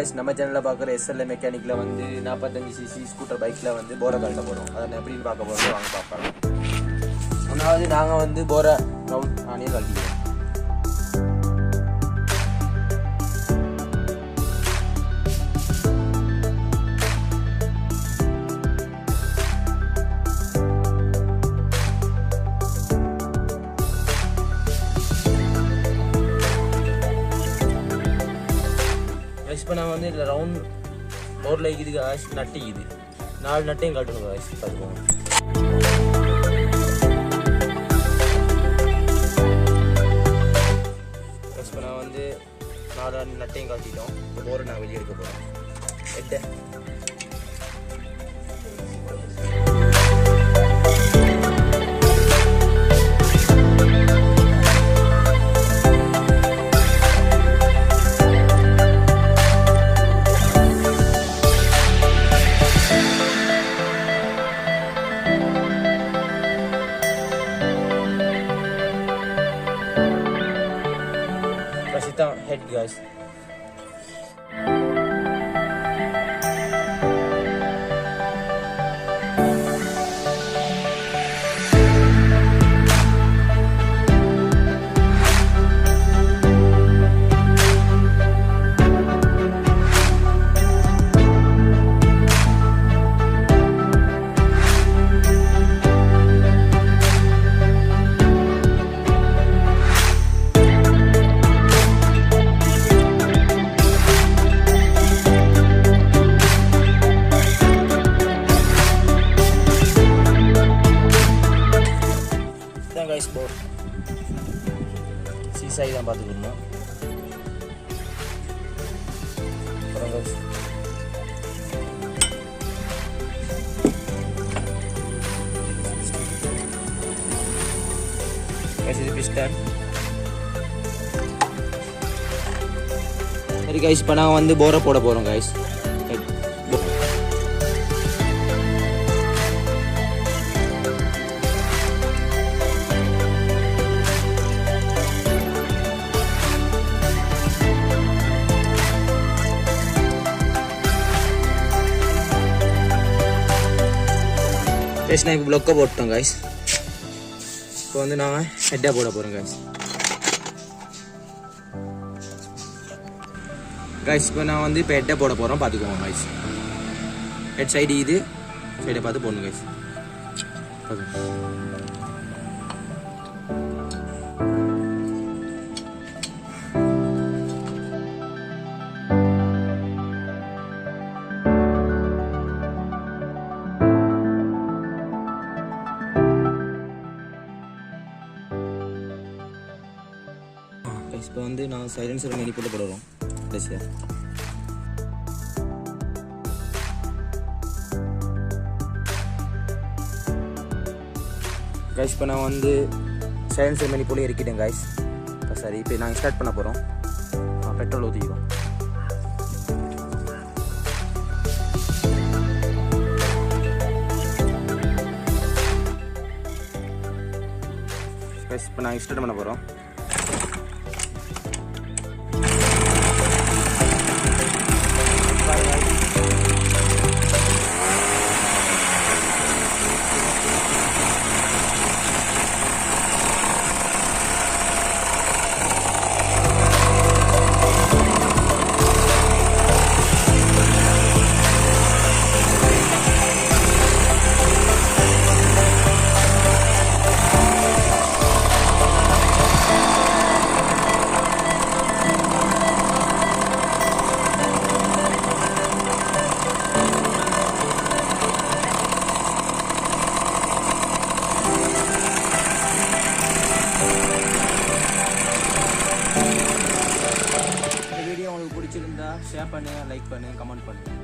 Guys நம்ம சேனல்ல பார்க்குற SLA மெக்கானிக்ல வந்து 45cc ஸ்கூட்டர் பைக்ல வந்து போரை கழட்ட போறோம். அத எப்படின்னு பார்க்க போறோம் வாங்க பார்க்கலாம். முன்னாடி நாங்க வந்து போரை ரவுண்ட் ஆனியே கழட்டிடுவோம். இப்போ நான் வந்து இதில் ரவுண்ட் போரில் இருக்குது காய்ஸ் நட்டிக்குது 4 நட்டையும் கட்டணும் காய்ஸ் பார்த்துக்கோங்க. இப்போ நான் வந்து 4 நட்டையும் காட்டிட்டோம். இப்போ போரை நான் வெளியே எடுக்க போகிறேன். எட்ட head guys. guys board sisa idan paathukonga guys இது piston சரி guys இப்போ நான் வந்து போரை போட போறோம் guys. நான் இப்போ ப்ளொக்கை போட்டோம் கைஸ். இப்போ வந்து நான் ஹெட்டாக போட போகிறேன் கைஸ். கைஸ் இப்போ நான் வந்து இப்போ ஹெட்டை போட போகிறோம் பார்த்துக்கோங்க கைஸ். ஹெட் சைடு இது சைடை பார்த்து போடணும் கைஸ். இப்போ வந்து நான் சைலன்சர் மெனி போட்டு போடுறோம் கடைசியாக. கைஸ் இப்போ நான் வந்து சைலன்சர் மெனி போல இறக்கிட்டேன் கைஸ். சரி இப்போ நாங்கள் ஸ்டார்ட் பண்ண போகிறோம். பெட்ரோல் ஊற்றிக்கிறோம். கைஸ் இப்போ நாங்கள் ஸ்டார்ட் பண்ண போகிறோம். பிடிச்சிருந்தா ஷேர் பண்ணுங்க, லைக் பண்ணுங்க, கமெண்ட் பண்ணுங்க.